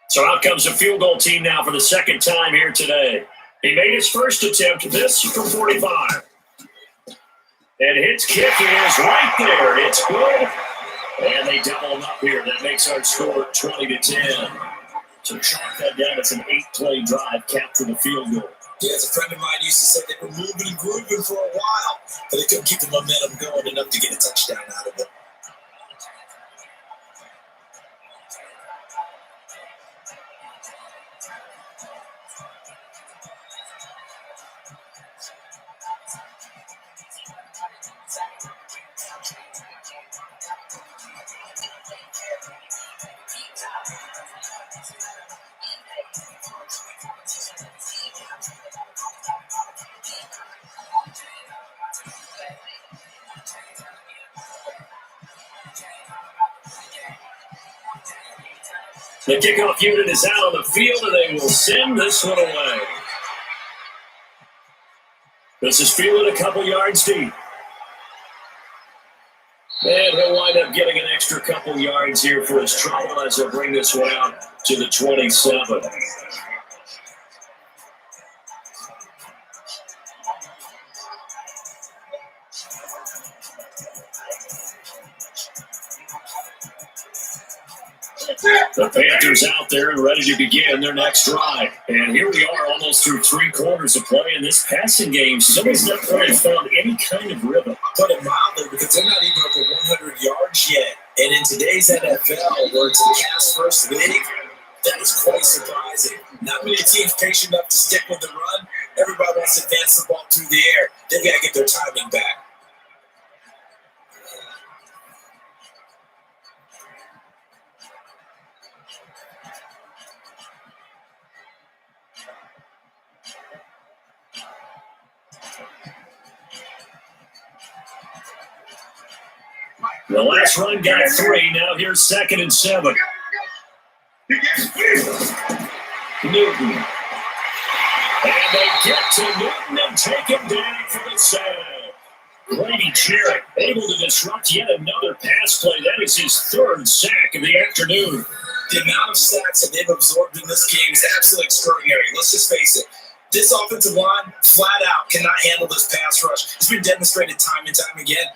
Speaker 2: So out comes the field goal team now for the 2nd time here today. He made his first attempt, this from 45. And his kick is right there. It's good. And they double him up here. That makes our score 20-10. So chalk that down. It's an 8-play drive, capture the field goal.
Speaker 3: Yeah, as a friend of mine used to say, they were moving and grooving for a while, but they couldn't keep the momentum going enough to get a touchdown out of it.
Speaker 2: The kickoff unit is out on the field, and they will send this one away. This is fielded a couple yards deep. And he'll wind up getting an extra couple yards here for his trouble as he'll bring this one out to the 27. The Panthers out there and ready to begin their next drive. And here we are almost through 3 quarters of play in this passing game. Somebody's not quite found any kind of rhythm.
Speaker 3: Put it mildly, because they're not even over 100 yards yet. And in today's NFL, where it's a pass-first league, that is quite surprising. Not many teams patient enough to stick with the run. Everybody wants to advance the ball through the air. They've got to get their timing back.
Speaker 2: The last run got 3. Now here's 2nd and 7. Newton. And they get to Newton and take him down for the sack. Grady Jarrett able to disrupt yet another pass play. That is his 3rd sack of the afternoon.
Speaker 3: The amount of sacks that they've absorbed in this game is absolutely extraordinary. Let's just face it. This offensive line, flat out, cannot handle this pass rush. It's been demonstrated time and time again.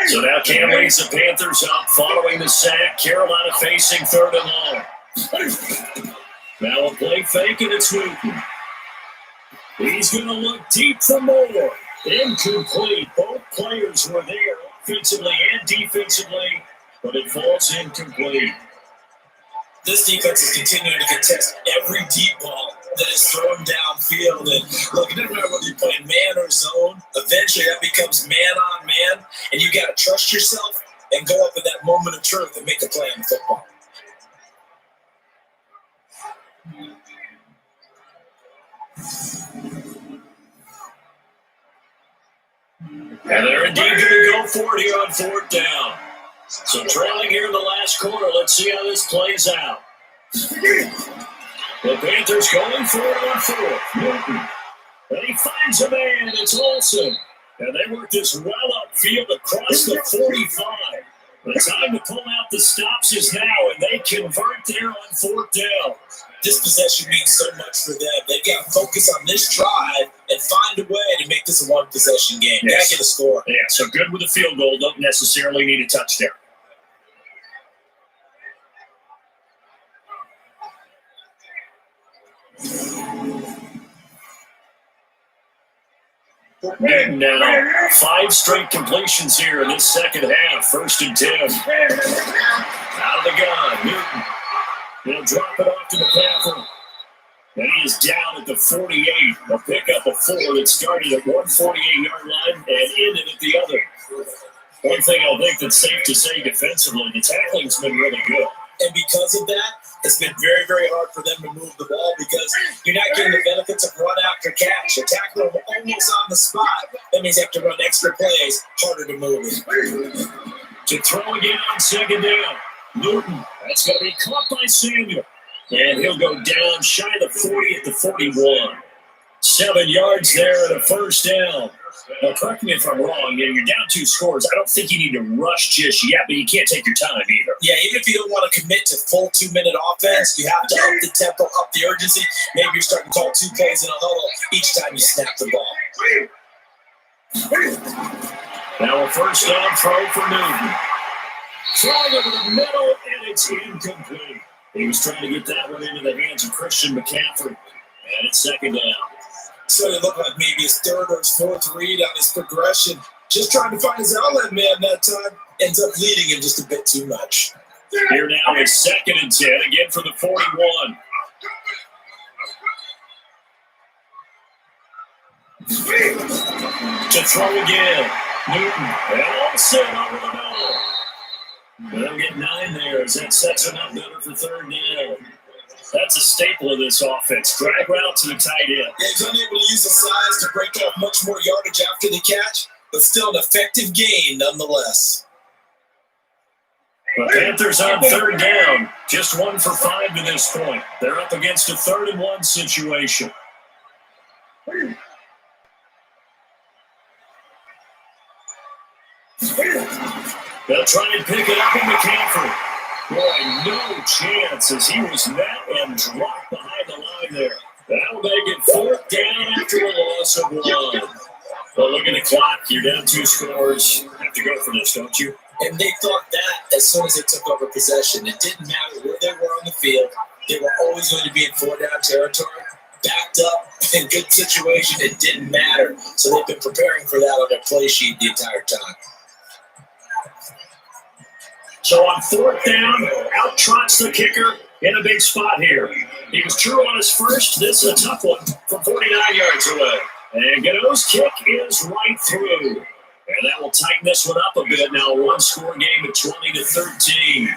Speaker 2: So now Cam leads the Panthers up following the sack. Carolina facing 3rd and long. Now a play fake, and it's Newton. He's going to look deep for more. Incomplete. Both players were there offensively and defensively, but it falls incomplete.
Speaker 3: This defense is continuing to contest every deep ball that is thrown downfield. And look, it doesn't matter whether you're playing man or zone. Eventually, that becomes man on man, and you got to trust yourself and go up at that moment of truth and make a play in football.
Speaker 2: And they're indeed going to go for it here on 4th down. So trailing here in the last quarter, let's see how this plays out. The Panthers going for it on 4th. Newton. And he finds a man. It's Olsen. And they work this well upfield across the 45. The time to pull out the stops is now, and they convert there on 4th down.
Speaker 3: This possession means so much for them. They've got to focus on this drive and find a way to make this a one-possession game.
Speaker 2: Yes.
Speaker 3: Got to get a score.
Speaker 2: Yeah, so good with a field goal. Don't necessarily need a touchdown. And now, 5 straight completions here in this second half. 1st and 10. Out of the gun, Newton. He'll drop it off to McCaffrey. And he is down at the 48. A pickup of 4 that started at 148-yard line and ended at the other. One thing I think that's safe to say defensively, the tackling's been really good.
Speaker 3: And because of that, it's been very, very hard for them to move the ball because you're not getting the benefits of run after catch. You're tackling them almost on the spot. That means you have to run extra plays, harder to move it.
Speaker 2: To throw again on 2nd down. Newton, that's going to be caught by Samuel. And he'll go down shy of the 40 at the 41. 7 yards there and a 1st down. Now, correct me if I'm wrong. You're down 2 scores. I don't think you need to rush just yet, but you can't take your time either.
Speaker 3: Yeah, even if you don't want to commit to full 2-minute offense, you have to up the tempo, up the urgency. Maybe you're starting to call 2 plays in a huddle each time you snap the ball.
Speaker 2: Now a 1st down throw for Newton. Throwing over the middle, and it's incomplete. He was trying to get that one into the hands of Christian McCaffrey. And it's 2nd down.
Speaker 3: So it looked like maybe his 3rd or his 4th read on his progression. Just trying to find his outlet man that time. Ends up leading him just a bit too much.
Speaker 2: Here now is 2nd and 10, again for the 41. To throw again. Newton. And all set over the middle. They'll get 9 there as that sets him up better for 3rd down. That's a staple of this offense. Drag route to the tight end.
Speaker 3: Yeah, he's unable to use the size to break up much more yardage after the catch, but still an effective gain nonetheless.
Speaker 2: The Panthers on 3rd down. Just 1 for 5 to this point. They're up against a 3rd and 1 situation. They'll try and pick it up in McCaffrey. Boy, no chance as he was met and dropped behind the line there. That'll make it 4th down after a loss of 1. Well, look at the clock. You're down 2 scores. You have to go for this, don't you?
Speaker 3: And they thought that as soon as they took over possession. It didn't matter where they were on the field. They were always going to be in 4-down territory. Backed up in good situation. It didn't matter. So they've been preparing for that on their play sheet the entire time.
Speaker 2: So on 4th down, out trots the kicker in a big spot here. He was true on his first. This is a tough one from 49 yards away. And Gano's kick is right through. And that will tighten this one up a bit. Now a 1-score game at 20-13.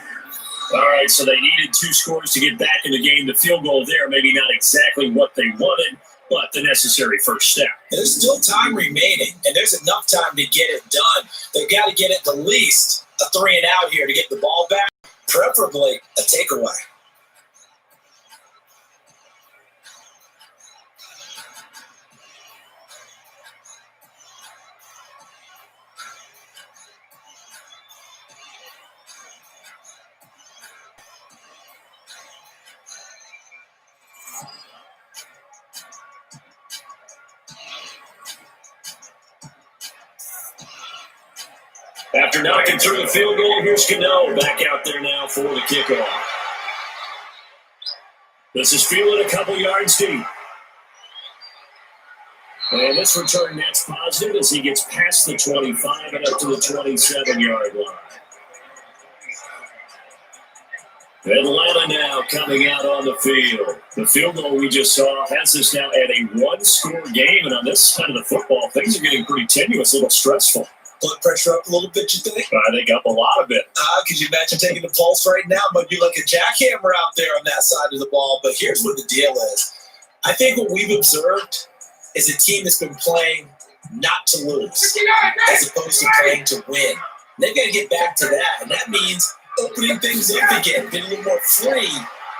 Speaker 2: All right, so they needed 2 scores to get back in the game. The field goal there, maybe not exactly what they wanted, but the necessary first step.
Speaker 3: There's still time remaining, and there's enough time to get it done. They've got to get at the least a 3 and out here to get the ball back, preferably a takeaway.
Speaker 2: After knocking through the field goal, here's Cano back out there now for the kickoff. This is fielded a couple yards deep. And this return net's positive as he gets past the 25 and up to the 27-yard line. Atlanta now coming out on the field. The field goal we just saw has us now at a 1-score game. And on this side of the football, things are getting pretty tenuous, a little stressful.
Speaker 3: Blood pressure up a little bit, you think?
Speaker 2: I think up a lot of it.
Speaker 3: Could you imagine taking the pulse right now? But you like a jackhammer out there on that side of the ball. But here's what the deal is. I think what we've observed is a team that's been playing not to lose as opposed to playing to win. They've got to get back to that. And that means opening things up again, getting a little more free,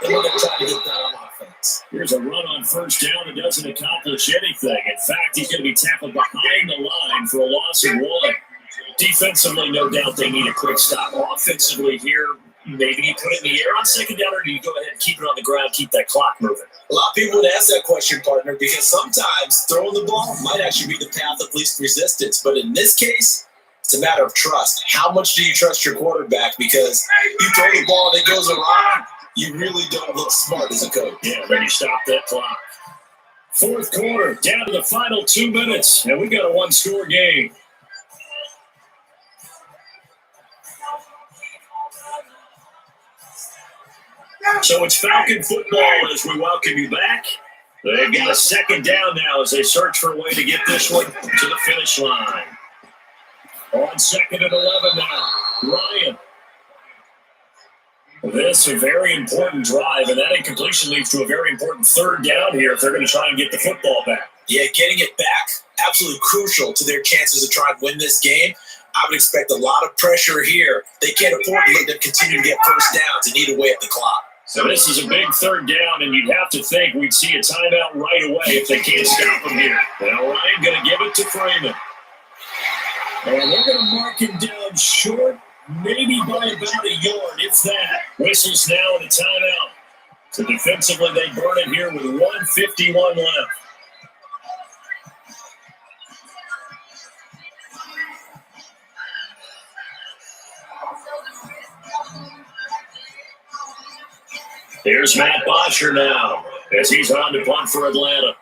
Speaker 3: and we're going to try to get that on offense. points.
Speaker 2: Here's a run on first down that doesn't accomplish anything. In fact, he's going to be tackled behind the line for a loss of 1. Defensively, no doubt they need a quick stop. Offensively here, maybe you put it in the air on second down, or do you go ahead and keep it on the ground, keep that clock moving?
Speaker 3: A lot of people would ask that question, partner, because sometimes throwing the ball might actually be the path of least resistance. But in this case, it's a matter of trust. How much do you trust your quarterback? Because you throw the ball and it goes around, you really don't look smart as a coach.
Speaker 2: Yeah, then you stop that clock. Fourth quarter, down to the final 2 minutes, and we got a one-score game. So it's Falcon football as we welcome you back. They've got a second down now as they search for a way to get this one to the finish line. On 2nd and 11 now, Ryan. This is a very important drive, and that incompletion leads to a very important third down here if they're going to try and get the football back.
Speaker 3: Yeah, getting it back, absolutely crucial to their chances to try and win this game. I would expect a lot of pressure here. They can't afford to let them continue to get first downs and eat away at the clock.
Speaker 2: So this is a big third down, and you'd have to think we'd see a timeout right away if they can't stop them here. Now Ryan going to give it to Freeman. And they're going to mark him down short, maybe by about a yard, if that. Whistles now in a timeout. So defensively, they burn it here with 1:51 left. Here's Matt Bosher now as he's on to punt for Atlanta.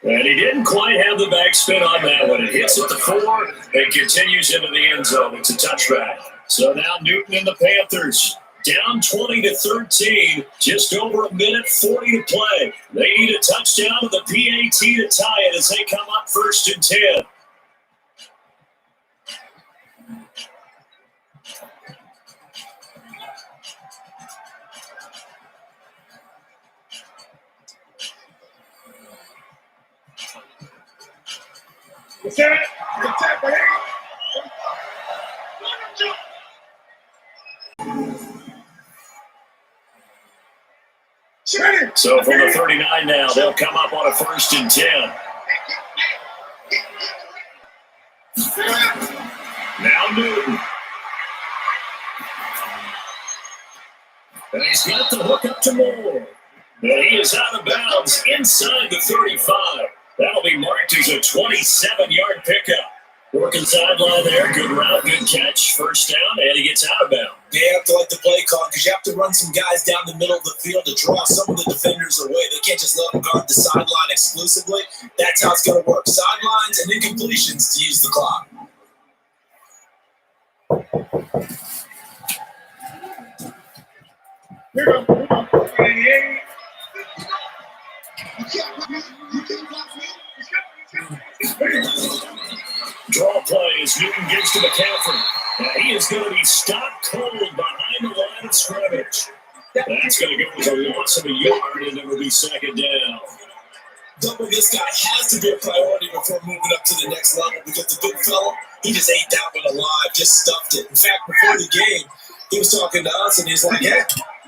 Speaker 2: And he didn't quite have the backspin on that one. It hits at the 4 and continues into the end zone. It's a touchback. So now Newton and the Panthers down 20-13, just over a minute 40 to play. They need a touchdown to the PAT to tie it as they come up 1st and 10. So from the 39 now, they'll come up on a 1st and 10. Now Newton. And he's got the hook up to Moore. But he is out of bounds inside the 35. That'll be marked as a 27-yard pickup. Working sideline there. Good route, good catch. First down, and he gets out of bounds.
Speaker 3: They have to like the play call because you have to run some guys down the middle of the field to draw some of the defenders away. They can't just let them guard the sideline exclusively. That's how it's going to work. Sidelines and incompletions to use the clock.
Speaker 2: Draw play as Newton gives to McCaffrey. Now he is going to be stopped cold behind the line of scrimmage. That's going to go as a loss of a yard, and it will be 2nd down.
Speaker 3: Double this guy has to be a priority before moving up to the next level because the big fella, he just ate that one alive, just stuffed it. In fact, before the game, he was talking to us, and he's like, hey,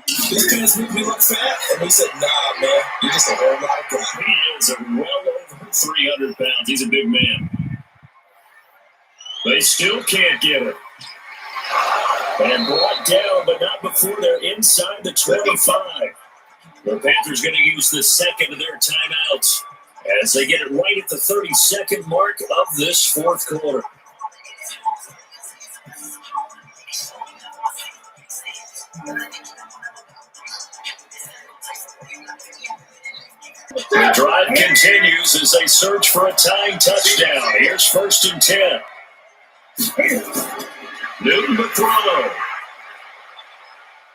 Speaker 3: these guys make me look fat. And we said, nah, man, you're just a whole lot of guy.
Speaker 2: He is well over 300 pounds. He's a big man. They still can't get it. And brought down, but not before they're inside the 25. The Panthers going to use the second of their timeouts as they get it right at the 32nd mark of this 4th quarter. The drive continues as they search for a tying touchdown. Here's 1st and 10. Newton to throw.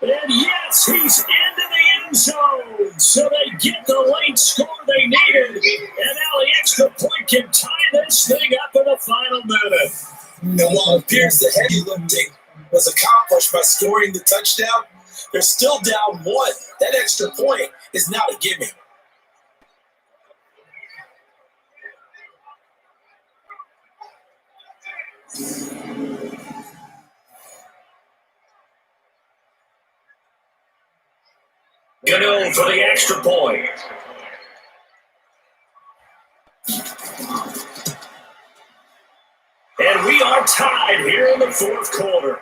Speaker 2: And yes, he's into the end zone. So they get the late score they needed. And now the extra point can tie this thing up in the final minute.
Speaker 3: And while it appears the heavy lifting was accomplished by scoring the touchdown, they're still down 1. That extra point is not a gimme.
Speaker 2: Gano for the extra point. And we are tied here in the fourth quarter.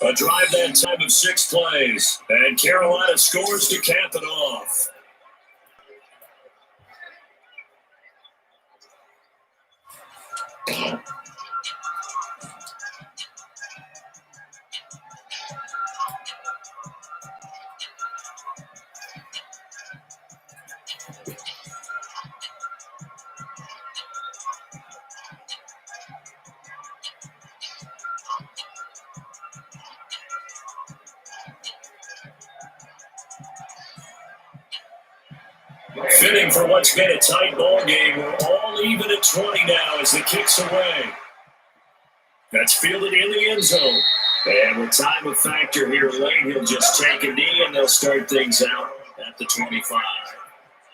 Speaker 2: A drive that time of 6 plays. And Carolina scores to cap it off. Fitting for what's been a tight ball game. We're all even at 20 now as the kick's away. That's fielded in the end zone. And with time of factor here late, he'll just take a knee and they'll start things out at the 25.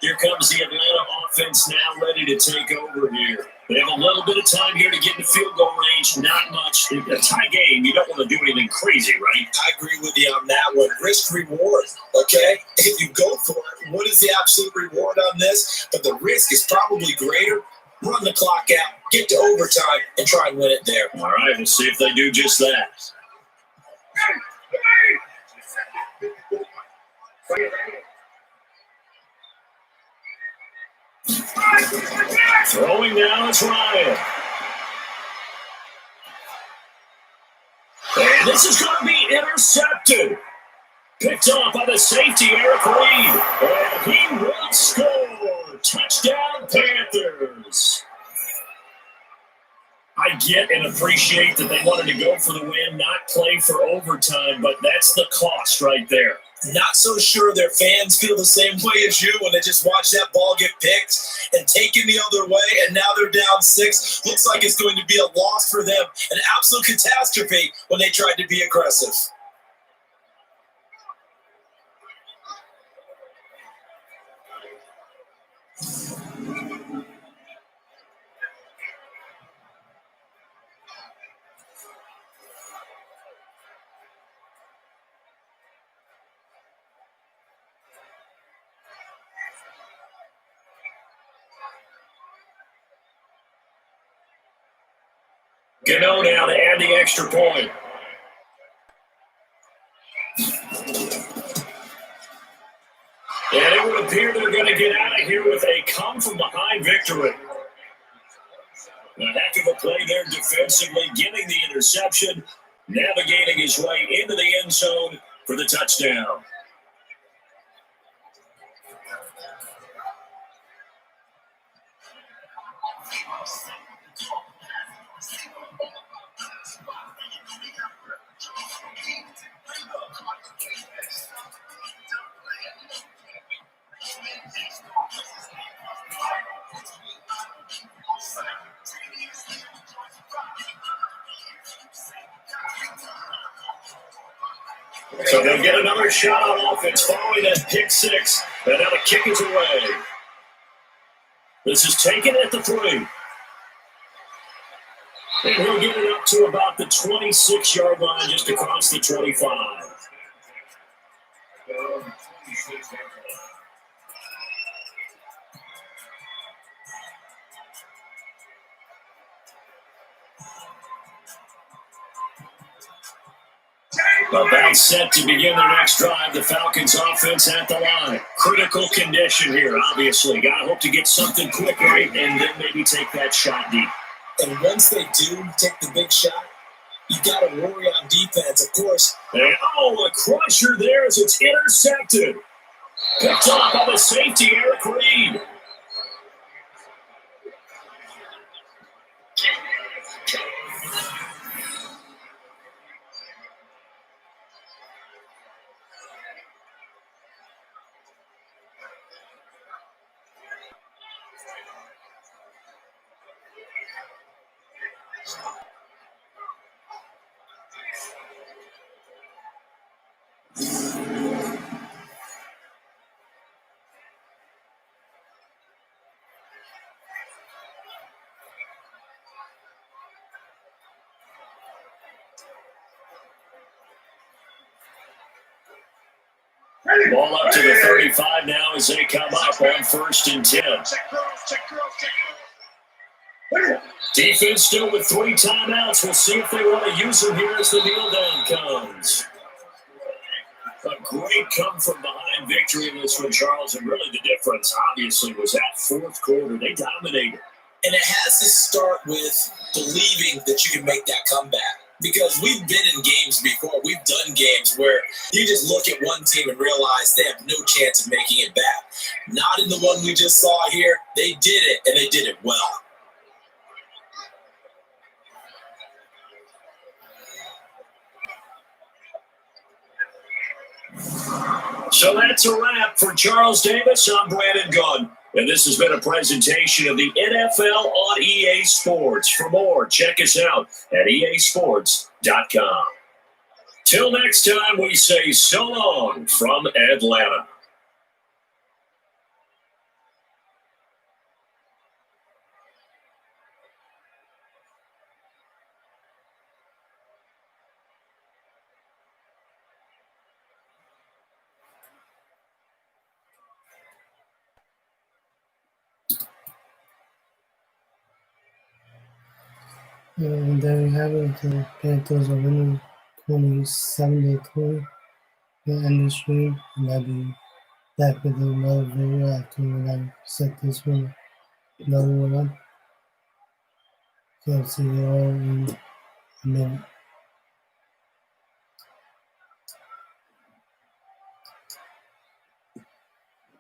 Speaker 2: Here comes the Atlanta offense now ready to take over here. They have a little bit of time here to get in the field goal range. Not much. In a tie game, you don't want to do anything crazy, right?
Speaker 3: I agree with you on that one. Risk reward, okay? If you go for it, what is the absolute reward on this? But the risk is probably greater. Run the clock out, get to overtime, and try and win it there.
Speaker 2: All right, we'll see if they do just that. Throwing now is Ryan. And this is going to be intercepted. Picked off by the safety, Eric Reed. And he will score. Touchdown, Panthers. I get and appreciate that they wanted to go for the win, not play for overtime, but that's the cost right there.
Speaker 3: Not so sure their fans feel the same way as you when they just watch that ball get picked and taken the other way, and now they're down 6. Looks like it's going to be a loss for them, an absolute catastrophe when they tried to be aggressive.
Speaker 2: Gano now to add the extra point. And it would appear they're going to get out of here with a come-from-behind victory. A heck of a play there defensively, getting the interception, navigating his way into the end zone for the touchdown. So they'll get another shot on offense following that pick 6. And now the kick is away. This is taken at the 3. And he'll get it up to about the 26-yard line, just across the 25. About set to begin their next drive. The Falcons offense at the line. Critical condition here, obviously. Got to hope to get something quick right and then maybe take that shot deep.
Speaker 3: And once they do take the big shot, you got to worry on defense, of course.
Speaker 2: And, a crusher there as it's intercepted. Picked off by the safety, Eric Reed. Ball up to the 35 now as they come up on 1st and 10. Defense still with 3 timeouts. We'll see if they want to use them here as the kneel down comes. A great come-from-behind victory in this one, Charles, and really the difference, obviously, was that 4th quarter. They dominated.
Speaker 3: And it has to start with believing that you can make that comeback. Because we've been in games before. We've done games where you just look at one team and realize they have no chance of making it back. Not in the one we just saw here. They did it, and they did it well.
Speaker 2: So that's a wrap for Charles Davis. I'm Brandon Gunn. And this has been a presentation of the NFL on EA Sports. For more, check us out at easports.com. Till next time, we say so long from Atlanta.
Speaker 5: And there we have it. The Panthers are winning 27-20 to end the stream. And I'll be back with another video after I set this one, another one up. So I'll see you all in a minute.